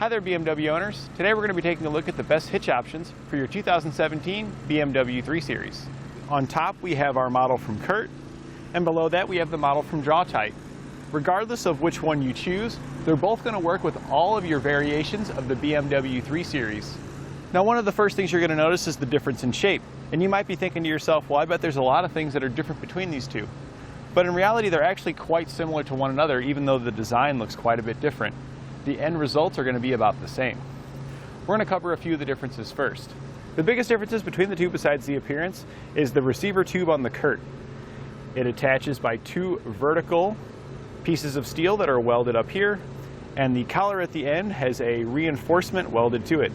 Hi there BMW owners. Today we're going to be taking a look at the best hitch options for your 2017 BMW 3 Series. On top we have our model from Curt, and below that we have the model from Draw-Tite. Regardless of which one you choose, they're both going to work with all of your variations of the BMW 3 Series. Now one of the first things you're going to notice is the difference in shape. And you might be thinking to yourself, well, I bet there's a lot of things that are different between these two. But in reality they're actually quite similar to one another, even though the design looks quite a bit different. The end results are going to be about the same. We're going to cover a few of the differences first. The biggest differences between the two, besides the appearance, is the receiver tube on the Curt. It attaches by two vertical pieces of steel that are welded up here, and the collar at the end has a reinforcement welded to it.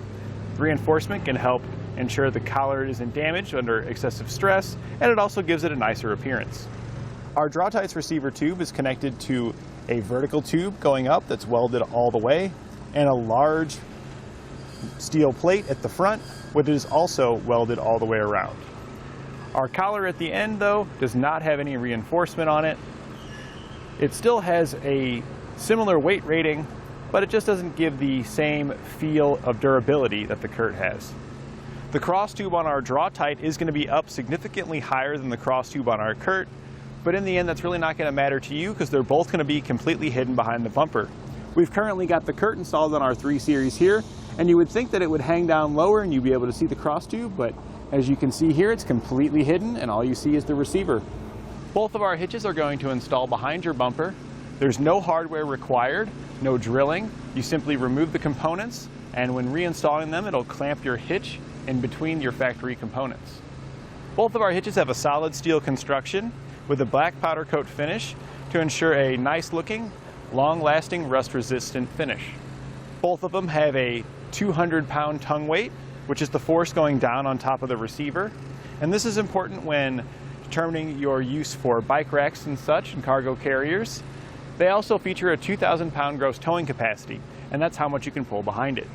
The reinforcement can help ensure the collar isn't damaged under excessive stress, and it also gives it a nicer appearance. Our Draw-Tite's receiver tube is connected to a vertical tube going up that's welded all the way, and a large steel plate at the front, which is also welded all the way around. Our collar at the end, though, does not have any reinforcement on it. It still has a similar weight rating, but it just doesn't give the same feel of durability that the Curt has. The cross tube on our Draw-Tite is going to be up significantly higher than the cross tube on our Curt, but in the end that's really not going to matter to you because they're both going to be completely hidden behind the bumper. We've currently got the Curt installed on our 3 Series here, and you would think that it would hang down lower and you'd be able to see the cross tube, but as you can see here, it's completely hidden and all you see is the receiver. Both of our hitches are going to install behind your bumper. There's no hardware required, no drilling. You simply remove the components, and when reinstalling them, it'll clamp your hitch in between your factory components. Both of our hitches have a solid steel construction with a black powder coat finish to ensure a nice looking, long-lasting, rust-resistant finish. Both of them have a 200-pound tongue weight, which is the force going down on top of the receiver. And this is important when determining your use for bike racks and such and cargo carriers. They also feature a 2,000-pound gross towing capacity, and that's how much you can pull behind it.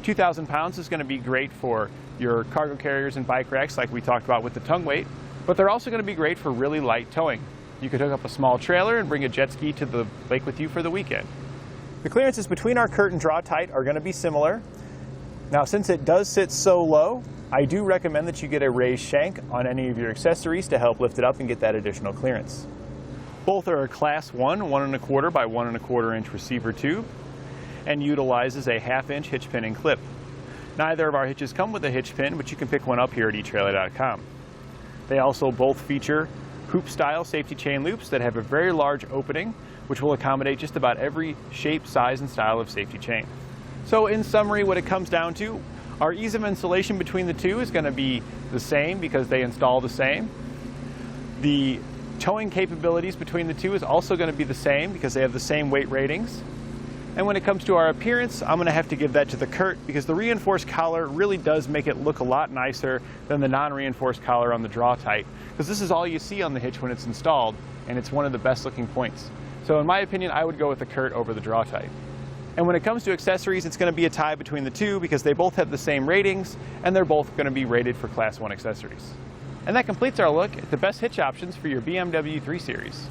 2,000 pounds is going to be great for your cargo carriers and bike racks like we talked about with the tongue weight, but they're also going to be great for really light towing. You could hook up a small trailer and bring a jet ski to the lake with you for the weekend. The clearances between our Curt and Draw-Tite are going to be similar. Now since it does sit so low, I do recommend that you get a raised shank on any of your accessories to help lift it up and get that additional clearance. Both are a Class 1, 1 1/4 by 1 1/4 inch receiver tube and utilizes a 1/2 inch hitch pin and clip. Neither of our hitches come with a hitch pin, but you can pick one up here at etrailer.com. They also both feature hoop-style safety chain loops that have a very large opening, which will accommodate just about every shape, size, and style of safety chain. So in summary, what it comes down to, our ease of installation between the two is going to be the same because they install the same. The towing capabilities between the two is also going to be the same because they have the same weight ratings. And when it comes to our appearance, I'm going to have to give that to the Curt because the reinforced collar really does make it look a lot nicer than the non-reinforced collar on the Draw-Tite, because this is all you see on the hitch when it's installed, and it's one of the best looking points. So in my opinion, I would go with the Curt over the Draw-Tite. And when it comes to accessories, it's going to be a tie between the two because they both have the same ratings, and they're both going to be rated for Class 1 accessories. And that completes our look at the best hitch options for your BMW 3 Series.